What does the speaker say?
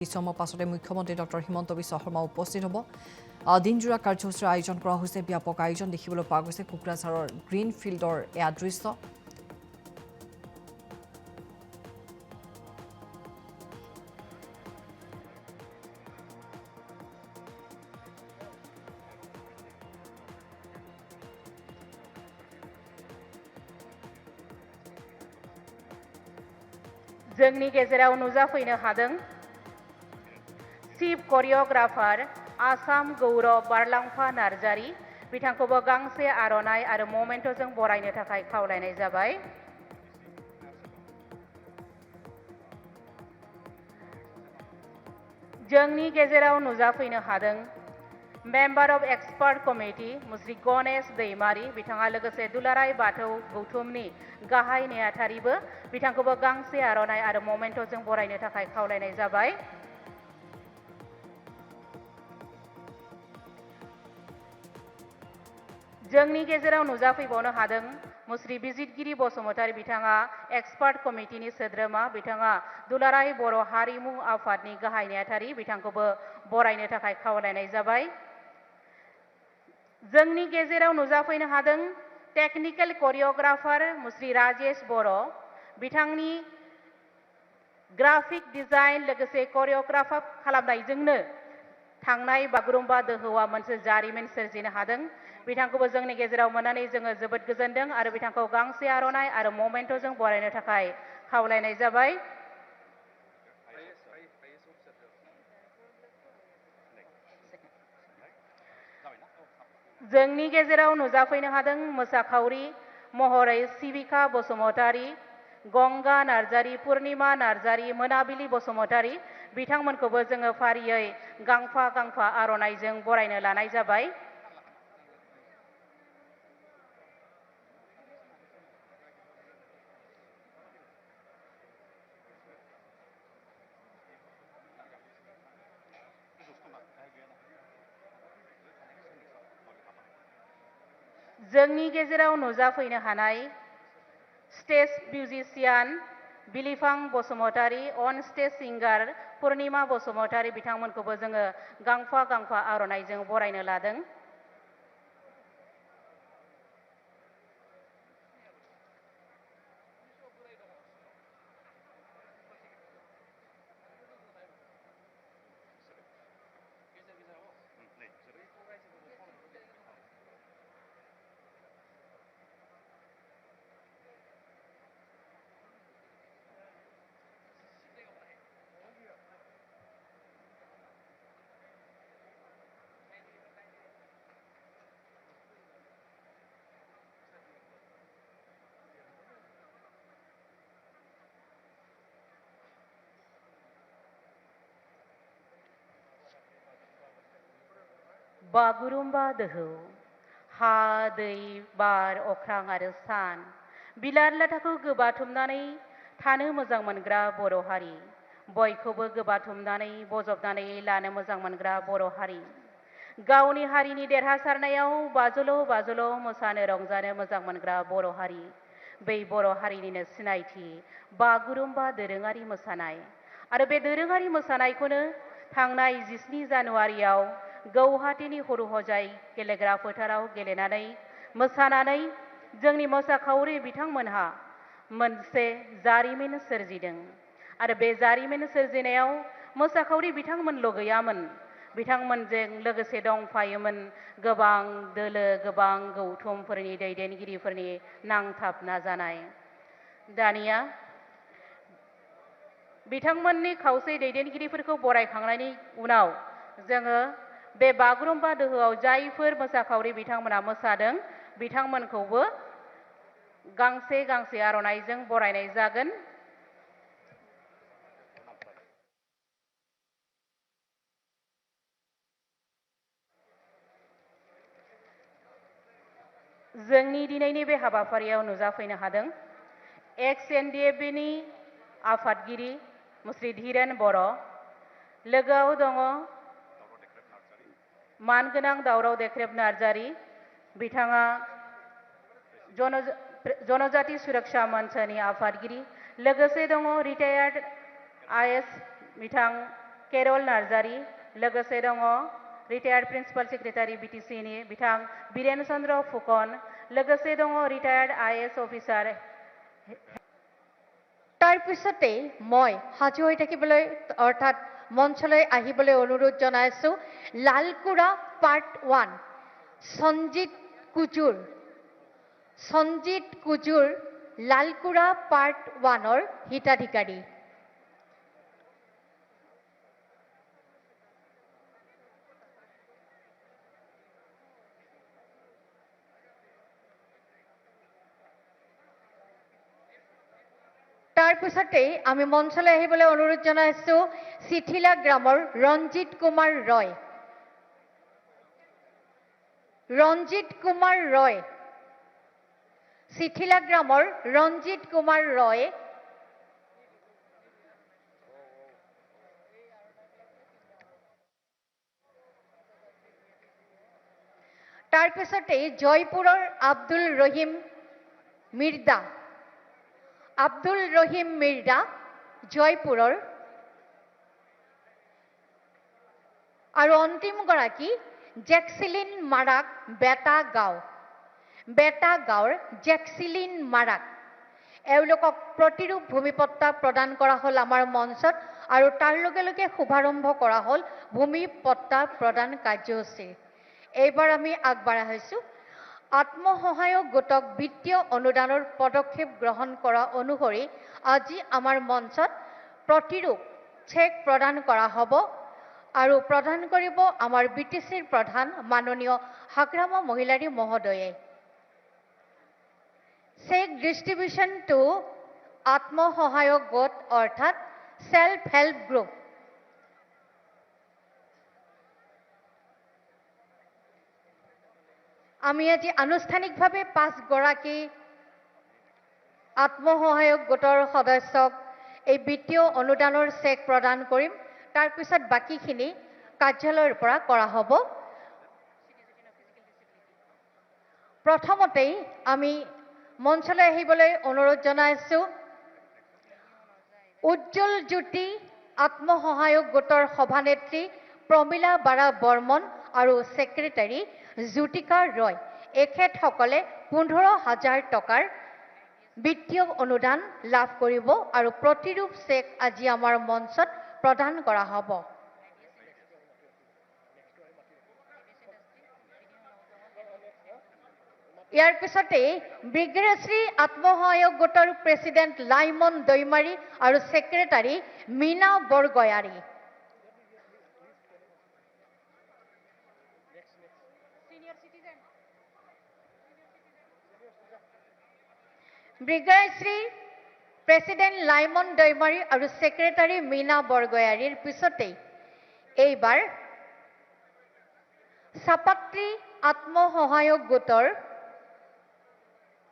বিশ্ৰামৰ পাছতে মুখ্যমন্ত্ৰী ডক্টৰ হিমন্ত বিশ্ব শৰ্মা উপস্থিত হ'ব। দিনজোৰা কাৰ্যসূচীৰ আয়োজন কৰা হৈছে। ব্যাপক আয়োজন দেখিবলৈ পোৱা গৈছে। কোকৰাঝাৰৰ গ্ৰীণ ফিল্ডৰ এয়া দৃশ্য। जोंनि गेजेराव नुजाफैनो हादों चीफ करियोग्राफार आसाम गौरव बारलांफा नार्जारी बिथांखौबो गांसे आर'नाइ आरो ममेन्ट'जों बरायनो थाखाय खावलायनाय जाबाय। जोंनि गेजेराव नुजाफैनो हादों मेम्बार अफ एक्सपार्ट कमिटि मुस्रि गणेश दैमारी बिथाङा लोगोसे दुलाराय बाथौ गौथुमनि गाहाय नेहाथारिबो बिथांखौबो गांसे आर'नाइ आरो ममेन्ट'जों बरायनो थाखाय खावलायनाय जाबाय। जोंनि गेजेराव नुजाफैबावनो हादों मुस्रि बिजितगिरि बसुमतारी बिथाङा एक्सपार्ट कमिटिनि सोद्रोमा बिथाङा दुलाराय बर' हारिमु आफादनि गाहाय नेहाथारि बिथांखौबो बरायनो थाखाय खावलायनाय जाबाय। जोंनि गेजेराव नुजाफैनो हादों टेक्निकल करियोग्राफार मुस्रि राजेश बर' बिथांनि ग्राफिक डिजाइन लोगोसे करियोग्राफार खालामनायजोंनो थांनाय बागुरुम्बा दोहौआ मोनसे जारिमिन सोरजिनो हादों। बिथांखौबो जोंनि गेजेराव मोननानै जोङो जोबोद गोजोनदों आरो बिथांखौ गांसे आर'नाइ आरो ममेन्ट'जों बरायनो थाखाय खावलायनाय जाबाय। जोंनि गेजेराव नुजाफैनो हादों मोसाखावरि महरै सिबिका बसुमतारी गंगा नार्जारी पुर्णिमा नार्जारी मोनाबिलि बसुमतारी बिथांमोनखौबो जोङो फारियै गांफा गांफा आर'नाइजों बरायनो लानाय जाबाय। जोंनि गेजेराव नुजाफैनो हानाय स्टेज मिउजिशियान बिलिफां बसुमतारी अन स्टेज सिंगार पुर्णिमा बसुमतारी बिथांमोनखौबो जोङो गांफा गांफा आर'नाइजों बरायनो लादों। बागुरुम्बा दोहौ हा दै बार अख्रां आरो सान बिलार लाथाखौ गोबाथुमनानै थानो मोजां मोनग्रा बर' हारि बयखौबो गोबाथुमनानै बजबनानै लानो मोजां मोनग्रा बर' हारि गावनि हारिनि देरहासारनायाव बाजल' बाजल' मोसानो रंजानो मोजां मोनग्रा बर' हारि बै बर' हारिनिनो सिनायथि बागुरुम्बा दोरोङारि मोसानाय आरो बे दोरोङारि मोसानायखौनो थांनाय 17 जानुवारियाव गौहाटीनि हरु हजाय गेलेग्रा फोथाराव गेलेनानै मोसानानै जोंनि मोसाखावरि बिथांमोनहा मोनसे जारिमिन सोरजिदों आरो बे जारिमिन सोरजिनायाव मोसाखावरि बिथांमोनल' गैयामोन बिथांमोनजों लोगोसे दंफायोमोन गोबां दोलो गोबां गौथुमफोरनि दैदेनगिरिफोरनि नांथाब नाजानाय। दानिया बिथांमोननि खावसे दैदेनगिरिफोरखौ बरायखांनायनि उनाव जोङो बे बागुरुम्बा दोहौआव जायफोर मोसाखावरि बिथांमोना मोसादों बिथांमोनखौबो गांसे गांसे आर'नाइजों बरायनाय जागोन। जोंनि दिनैनि बे हाबाफारियाव नुजाफैनो हादों एक्स एनडिएफबिनि आफादगिरि मुस्रि धीरेन बर' लोगोआव दङ मानगोनां दावराव देख्रेब नार्जारी बिथाङा जनजाति सुरक्षा मंचनि आफादगिरि लोगोसे दङ रिटायार्ड आईएएस बिथां केरल नार्जारी लोगोसे दङ रिटायार्ड प्रिन्सिपाल सेक्रेटारि बिटिसिनि बिथां बीरेन चन्द्र फुकन लोगोसे दङ रिटायार्ड IAS अफिसार তাৰ পিছতে মই হাজু হৈ থাকিবলৈ অৰ্থাৎ মঞ্চলৈ আহিবলৈ অনুৰোধ জনাইছো লালকুৰা পাৰ্ট 1 সঞ্জিত কুজুৰ লালকুৰা পাৰ্ট 1ৰ হিতাধিকাৰী তাৰ পিছতে আমি মঞ্চলৈ আহিবলৈ অনুৰোধ জনাইছো চিঠিলা গ্ৰামৰ ৰঞ্জিত কুমাৰ ৰয় চিঠিলা গ্ৰামৰ ৰঞ্জিত কুমাৰ ৰয় তাৰ পিছতে জয়পুৰৰ আব্দুল ৰহিম মিৰ্জা জয়পুৰৰ আৰু অন্তিম গৰাকী জেক্সিলিন মাৰাক বেটাগাঁৱৰ জেক্সিলিন মাৰাক এওঁলোকক প্ৰতিৰূপ ভূমিপট্টা প্ৰদান কৰা হ'ল আমাৰ মঞ্চত আৰু তাৰ লগে লগে শুভাৰম্ভ কৰা হ'ল ভূমিপট্টা প্ৰদান কাৰ্যসূচী এইবাৰ আমি আগবাঢ়াইছো আত্মসহায়ক গোটক বিত্তীয় অনুদানৰ পদক্ষেপ গ্ৰহণ কৰা অনুসৰি আজি আমাৰ মঞ্চত প্ৰতিৰূপ চেক প্ৰদান কৰা হ'ব আৰু প্ৰদান কৰিব আমাৰ বিটিচিৰ প্ৰধান মাননীয় হাগ্ৰামা মহিলাৰী মহোদয়ে চেক ডিস্ট্ৰিবিউশন টু আত্মসহায়ক গোট অৰ্থাৎ সেলফ হেল্প গ্ৰুপ আমি আজি আনুষ্ঠানিকভাৱে 5 গৰাকী আত্মসহায়ক গোটৰ সদস্যক এই বিত্তীয় অনুদানৰ চেক প্ৰদান কৰিম তাৰ পিছত বাকিখিনি কাৰ্যালয়ৰ পৰা কৰা হ'ব প্ৰথমতে আমি মঞ্চলৈ আহিবলৈ অনুৰোধ জনাইছো উজ্জ্বল জ্যোতি আত্মসহায়ক গোটৰ সভানেত্ৰী প্ৰমিলা বাৰা বৰ্মন আৰু সেক্ৰেটাৰী জ্যোতিকা ৰয় এখেতসকলে 15,000 টকাৰ বিত্তীয় অনুদান লাভ কৰিব আৰু প্ৰতিৰূপ চেক আজি আমাৰ মঞ্চত প্ৰদান কৰা হ'ব ইয়াৰ পিছতে ব্ৰিগেডশ্ৰী আত্মসহায়ক গোটৰ প্ৰেসিডেন্ট লাইমন দৈমাৰী আৰু সেক্ৰেটাৰী মীনা বৰগয়াৰী ব্ৰিগেডশ্ৰী প্ৰেসিডেন্ট লাইমন দৈমাৰী আৰু সেক্ৰেটাৰী মীনা বৰগয়াৰীৰ পিছতে এইবাৰ সাপাত্ৰী আত্মসহায়ক গোটৰ